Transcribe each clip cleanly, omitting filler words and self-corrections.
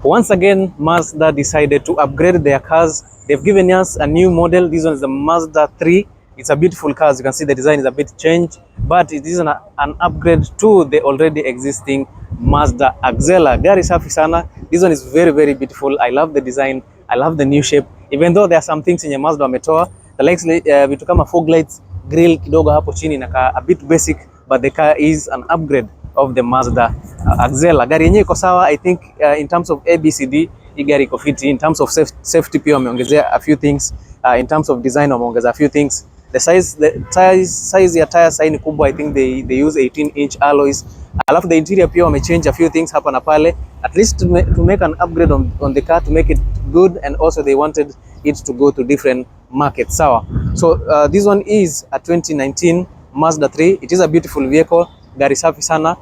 Once again, Mazda decided to upgrade their cars. They've given us a new model. This one is the Mazda 3. It's a beautiful car. As you can see, the design is a bit changed, but it is an upgrade to the already existing Mazda Axela. Gari safi sana. This one is very, very beautiful. I love the design. I love the new shape. Even though there are some things in Mazda wametoa, the likes vitu kama fog lights, grill kidogo hapo chini na a bit basic, but the car is an upgrade of the Mazda Axela. Gari yenyewe iko sawa. I think in terms of ABCD hii gari iko fiti. In terms of safety pia wameongezea a few things. In terms of design wameongeza a few things. The size ya tire sahi ni kubwa. I think they use 18-inch alloys. Alafu the interior pia wamechange a few things hapa na pale, at least to make an upgrade on the car, to make it good, and also they wanted it to go to different markets. Sawa. So this one is a 2019 Mazda 3. It is a beautiful vehicle. Gari safi sana.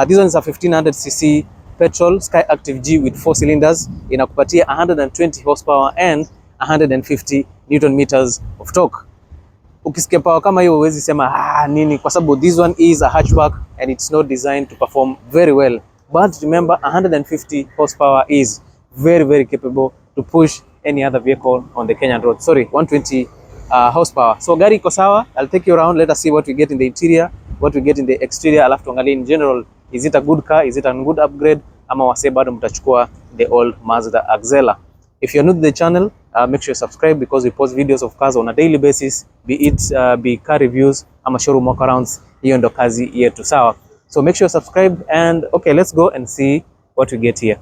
This one is a 1500cc petrol Sky Active G with 4 cylinders. Inakupatia 120 horsepower and 150 Newton meters of torque. Ukisikia power kama hiyo huwezi sema nini, kwa sababu this one is a hatchback and it's not designed to perform very well. But remember, 150 horsepower is very, very capable to push any other vehicle on the Kenyan road. Sorry, 120 horsepower. So gari iko sawa. I'll take you around. Let us see what we get in the interior, what we get in the exterior. Alafu tuangalie in general, is it a good car? Is it a good upgrade? Ama wase bado mtachukua the old Mazda Axela. If you're new to the channel, make sure you subscribe, because we post videos of cars on a daily basis, be it be car reviews ama showroom walkarounds. Hiyo ndo kazi yetu, sawa? So make sure you subscribe, and okay, let's go and see what we get here.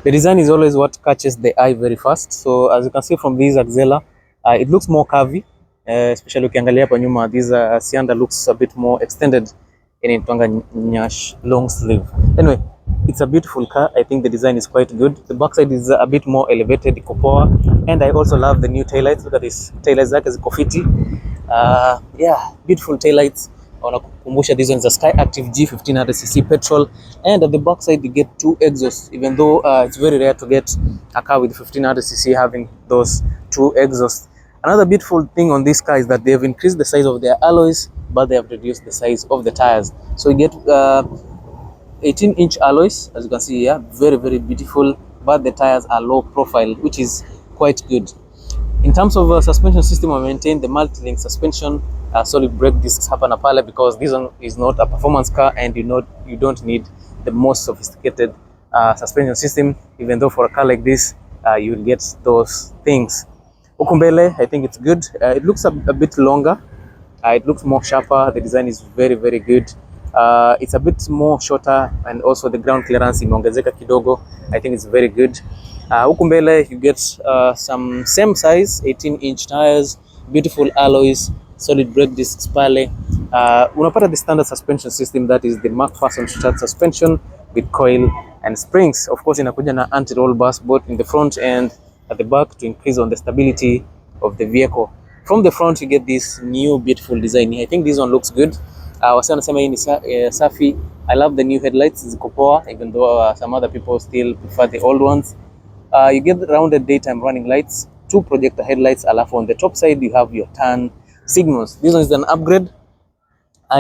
The design is always what catches the eye very fast. So as you can see from this Axela, it looks more curvy, especially ukiangalia hapa nyuma, this cylinder looks a bit more extended in itwanga nyash long sleeve. Anyway, it's a beautiful car. I think the design is quite good. The backside is a bit more elevated, iko poa, and I also love the new taillights. Look at this, taillights zake ziko fiti. Yeah, beautiful taillights. Wanakukumbusha this one is a Sky Active G 1500cc petrol, and at the backside you get 2 exhausts, even though it's very rare to get a car with 1500cc having those 2 exhausts. Another beautiful thing on this car is that they have increased the size of their alloys, but they have reduced the size of the tires. So you get 18-inch alloys, as you can see here, very, very beautiful, but the tires are low profile, which is quite good. In terms of suspension system, I maintain the multi-link suspension, solid brake discs hapa na pale, because this one is not a performance car and you don't need the most sophisticated suspension system, even though for a car like this you will get those things. Huku mbele, I think it's good. It looks a bit longer. It looks more sharper. The design is very, very good. It's a bit more shorter, and also the ground clearance imeongezeka kidogo. I think it's very good. Huku mbele you get some same size 18-inch tires, beautiful alloys, solid brake discs pale. Unapata the standard suspension system, that is the McPherson strut suspension with coil and springs. Of course inakuja na anti-roll bars both in the front and at the back to increase on the stability of the vehicle. From the front you get this new beautiful design. I think this one looks good. Wasi wanasema hii ni safi. I love the new headlights, ziko poa, even though some other people still prefer the old ones. You get rounded daytime running lights, 2 projector headlights, alafu on the top side you have your turn signals. This one is an upgrade.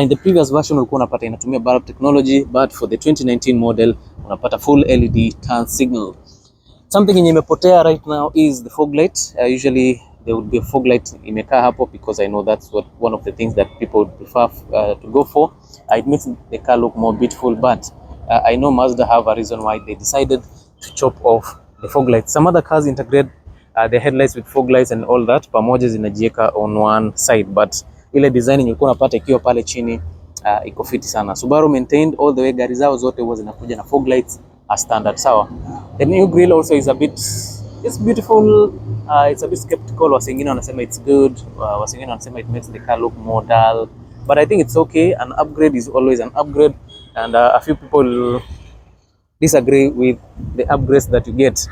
In the previous version ulikuwa unapata inatumia bulb technology, but for the 2019 model unapata full LED turn signal. Something yenye imepotea right now is the fog light. Usually there would be a fog light imekaa hapo, because I know that's one of the things that people would prefer to go for. It makes the car look more beautiful, but I know Mazda have a reason why they decided to chop off the fog lights. Some other cars integrate the headlights with fog lights and all that, pamoja zinajieka on one side, but ile design ilikuwa unapata ikiwa pale chini iko fiti sana. Subaru maintained all the way, gari zao zote huwa zinakuja na fog lights as standard, sawa. The new grille also is it's beautiful. It's a bit skeptical. Wasingine wanasema it's good, wasingine wanasema it makes the car look more dull, but I think it's okay. An upgrade is always an upgrade, and a few people disagree with the upgrades that you get.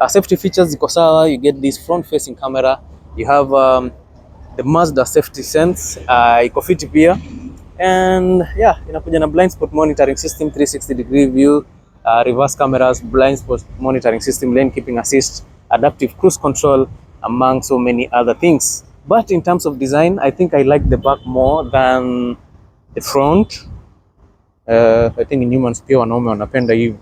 Safety features ziko sawa. You get this front facing camera, you have the Mazda safety sense, iko fiti pia, and yeah, inakuja na blind spot monitoring system, 360-degree view, reverse cameras, blind spot monitoring system, lane keeping assist, adaptive cruise control, among so many other things. But in terms of design, I think I like the back more than the front. I think in humans pia wanaume wanapenda hivyo.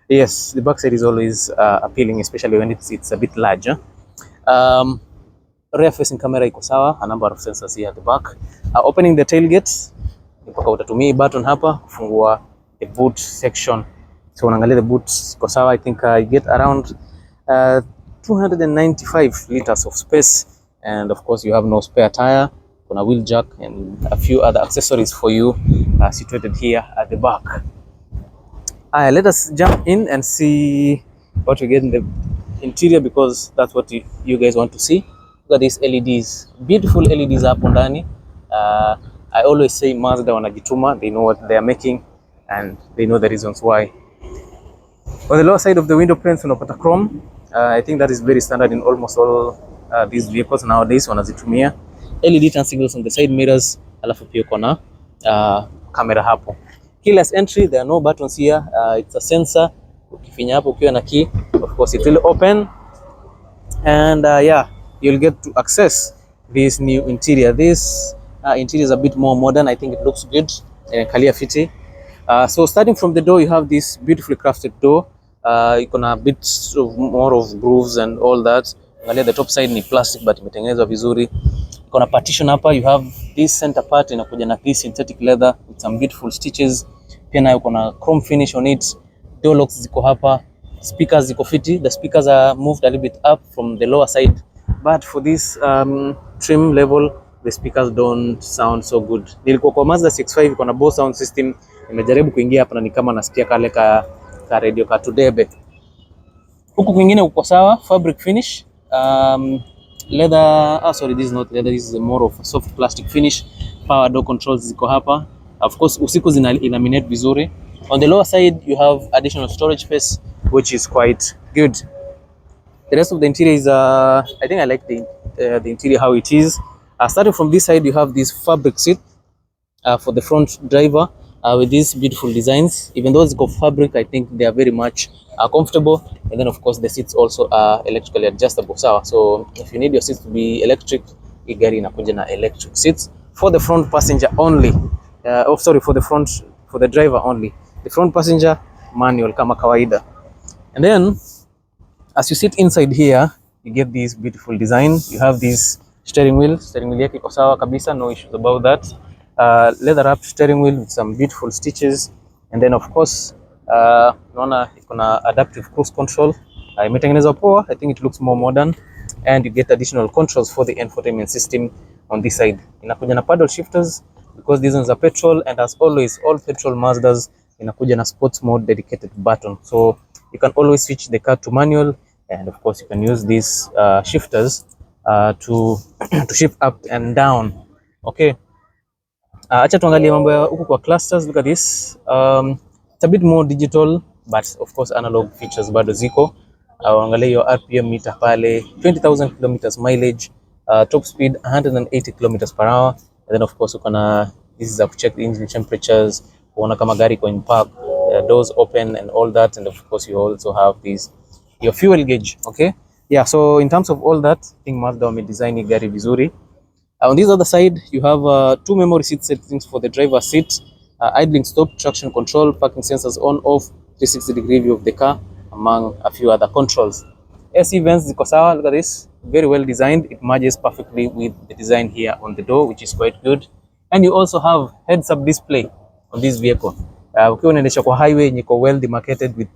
Yes, the backside is always appealing, especially when it's a bit larger. Rear facing camera iko sawa, a number of sensors here at the back. Opening the tailgate, mpaka utatumia button hapa kufungua the boot section. So unaangalia the boot iko sawa. I think you get around 295 liters of space, and of course you have no spare tire. Kuna wheel jack and a few other accessories for you situated here at the back. Let us jump in and see what we get in the interior, because that's what you guys want to see. Look at these LEDs, beautiful LEDs hapo ndani. I always say Mazda wanajituma, they know what they are making and they know the reasons why. On the lower side of the window panes unapata chrome. I think that is very standard in almost all these vehicles nowadays wanazitumia. LED turn signals on the side mirrors, alafu pia kuna camera hapo. Keyless entry, there are no buttons here. It's a sensor. Ukifinya hapo ukiwa na key, of course it will open, and yeah, you'll get to access this new interior. This interior is a bit more modern. I think it looks good. Kalia fiti. So starting from the door, you have this beautifully crafted door. Ikona a bit more of grooves and all that. Angalia the top side ni plastic but imetengenezwa vizuri. Ikona partition hapa. You have this center part inakuja na this synthetic leather with some beautiful stitches. Pia nayo kuna chrome finish on it. Door locks ziko hapa. Speakers ziko fiti. The speakers are moved a little bit up from the lower side, but for this trim level the speakers don't sound so good. Nilikuwa kwa Mazda 6.5 iko na Bose sound system. Nimejaribu kuingia hapa na ni kama nasikia kale ka radio ka tudebe. Huku kwingine uko sawa, fabric finish, leather, sorry, this is not leather, this is more of a soft plastic finish. Power door controls ziko hapa. Of course usiku zina illuminate vizuri. On the lower side you have additional storage space, which is quite good. The rest of the interior is I think I like the interior how it is. Starting from this side, you have this fabric seat for the front driver with these beautiful designs. Even though it's got fabric, I think they are very much comfortable. And then of course the seats also are electrically adjustable. So if you need your seats to be electric, hii gari inakuja na electric seats for the front passenger only. For the driver only. The front passenger manual kama kawaida. And then as you sit inside here, you get this beautiful design. You have this steering wheel yake iko sawa kabisa, no issues about that. Leather wrapped steering wheel with some beautiful stitches, and then of course unaona iko na adaptive cruise control. Imetengenezwa poa. I think it looks more modern, and you get additional controls for the infotainment system on this side. Inakuja na paddle shifters because these ones are petrol, and as always all petrol Mazdas inakuja na sports mode dedicated button, so you can always switch the car to manual, and of course you can use these shifters to shift up and down. Okay, acha tuangalie mambo ya huku kwa clusters. Look at this. It's a bit more digital, but of course analog features bado ziko. Angalia your RPM meter pale, 20,000 kilometers mileage, top speed 180 kilometers per hour, and then of course ukona this is to check the engine temperatures, kuona kama gari iko in park, doors open and all that, and of course you also have this your fuel gauge. Okay, yeah, so in terms of all that, I think Mazda wame design gari vizuri. On this other side you have two memory seat settings for the driver's seat, idling stop, traction control, parking sensors on off, 360-degree view of the car, among a few other controls. AC vents ziko sawa. Look at this, very well designed. It matches perfectly with the design here on the door, which is quite good. And you also have heads-up display on this vehicle. Ukiwa unaendesha kwa highway yenye iko well demarcated with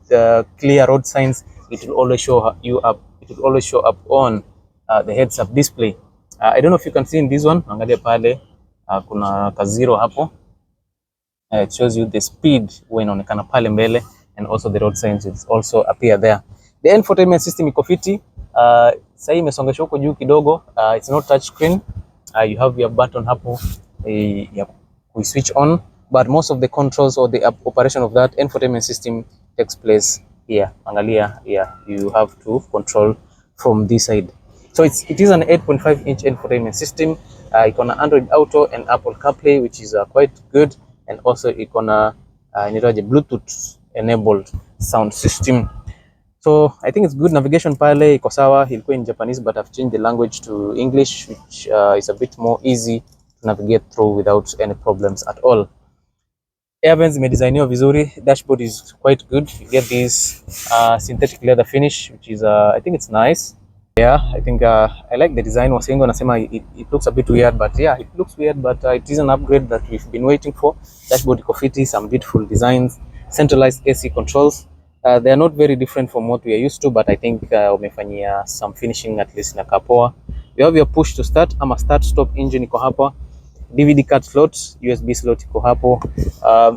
clear road signs, it will always show you up. It will always show up on the heads-up display. I don't know if you can see in this one. Angalia pale, kuna ka zero hapo. It shows you the speed when inaonekana pale mbele, and also the road signs will also appear there. The infotainment system iko fiti. Sasa imesongeshwa huko juu kidogo. It's not touch screen. You have your button hapo we switch on, but most of the controls or the operation of that infotainment system takes place here. Angalia, yeah, you have to control from this side. So it is an 8.5-inch infotainment system. Iko na Android Auto and Apple CarPlay, which is quite good, and also iko na Bluetooth enabled sound system. So I think it's good. Navigation pale iko sawa. Ilikuwa in Japanese, but I've changed the language to English, which is a bit more easy to navigate through without any problems at all. Air vents zimedesigniwa vizuri. Dashboard is quite good. You get this synthetic leather finish, which is I think it's nice. Yeah, I think I like the design. Wasengi wanasema it looks a bit weird, but yeah, it looks weird, but it is an upgrade that we've been waiting for. Dashboard iko fiti, some beautiful designs, centralized AC controls. They are not very different from what we are used to, but I think wamefanyia some finishing at least na kapoa. You have your push to start ama start stop engine iko hapa. DVD card slot, USB slot iko hapo.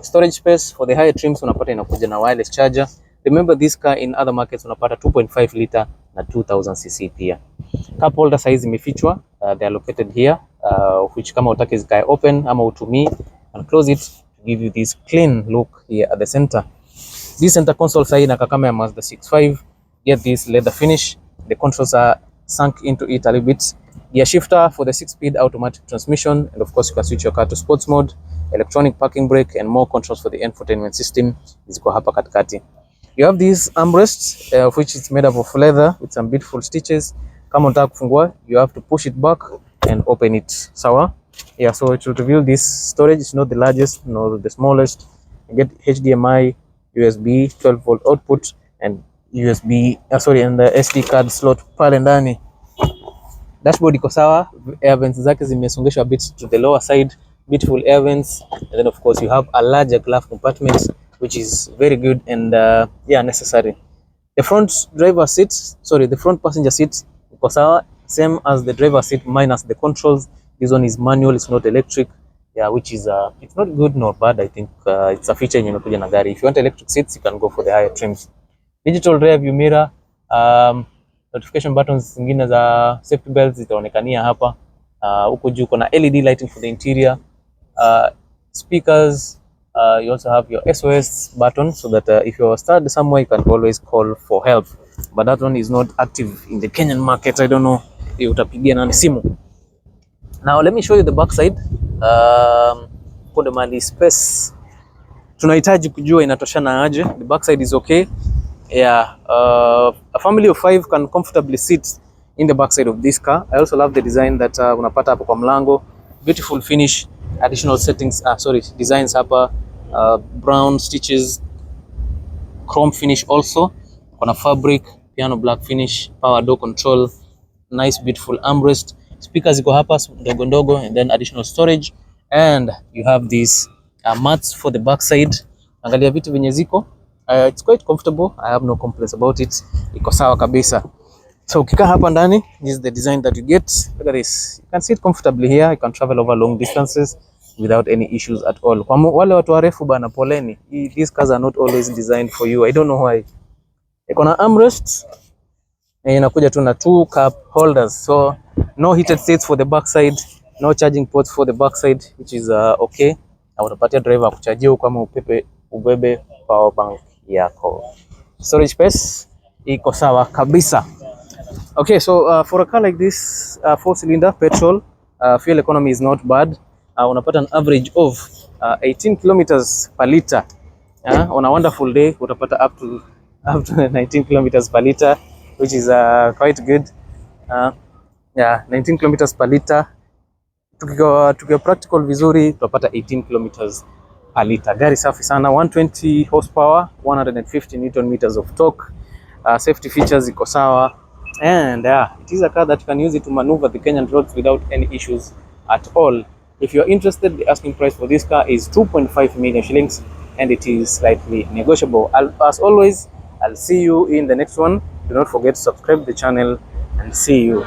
Storage space for the higher trims unapata inakuja na wireless charger. Remember this car in other markets unapata 2.5 liter na 2000cc pia. Cup holder size imefichwa, they are located here, which kama utaki zikae open ama utumii and close it to give you this clean look here at the center. This center console side inakaa kama ya Mazda 6.5. Get this leather finish. The controls are sunk into it a little bit. Gear shifter for the 6-speed automatic transmission, and of course you can switch your car to sports mode, electronic parking brake, and more controls for the infotainment system ziko hapa katikati. You have this armrest which is made up of leather with some beautiful stitches. Kama unataka kufungua, you have to push it back and open it. Sawa? Yeah, so to reveal this storage, it's not the largest nor the smallest. You get HDMI, USB 12 volt output and and the SD card slot pale ndani. Dashboard iko sawa, air vents zake zimesongeshwa a bit to the lower side, beautiful air vents, and then of course you have a larger glove compartment which is very good and yeah, necessary. The front passenger seat iko sawa, same as the driver seat minus the controls. This one is manual, it's not electric. Yeah, which is it's not good nor bad. I think it's a feature yenye inakuja na gari. If you want electric seats, you can go for the higher trims. Digital rear view mirror, notification buttons zingine za safety belts zitaonekania hapa. Huko juu kuna LED lighting for the interior. Speakers, you also have your SOS button so that if you're stuck somewhere you can always call for help. But that one is not active in the Kenyan market. I don't know utapigia nani simu. Now let me show you the back side. Kuna mali space tunahitaji kujua inatoshana aje. The back side is okay. Yeah, a family of 5 can comfortably sit in the back side of this car. I also love the design that unapata hapo kwa mlango. Beautiful finish, additional settings, designs hapa, brown stitches, chrome finish also. Kuna fabric, piano black finish, power door control, nice beautiful armrest. Speakers ziko hapa ndogo ndogo, and then additional storage, and you have these mats for the back side. Angalia vitu venye ziko. It's quite comfortable. I have no complaints about it. Iko sawa kabisa. So ukikaa hapa ndani, this is the design that you get. Look at this. You can sit comfortably here. You can travel over long distances without any issues at all. Kwa wale watu warefu bana, poleni. These cars are not always designed for you. I don't know why. Iko na armrest. Inakuja tu na 2 cup holders. So no heated seats for the back side, no charging ports for the back side, which is okay. Na utapatia driver kuchajia huko kama ubebe power bank yako. Storage space iko sawa kabisa. Okay, so for a car like this, 4-cylinder petrol, fuel economy is not bad. Unapata an average of 18 kilometers per liter. On a wonderful day, utapata up to 19 kilometers per liter, which is quite good. Yeah, 19 kilometers per liter. Tukiwa practical vizuri, tutapata 18 kilometers per liter. Gari safi sana, 120 horsepower, 150 newton meters of torque. Safety features iko sawa, and it is a car that you can use it to maneuver the Kenyan roads without any issues at all. If you're interested, the asking price for this car is 2.5 million shillings, and it is slightly negotiable. As always, I'll see you in the next one. Do not forget to subscribe to the channel, and see you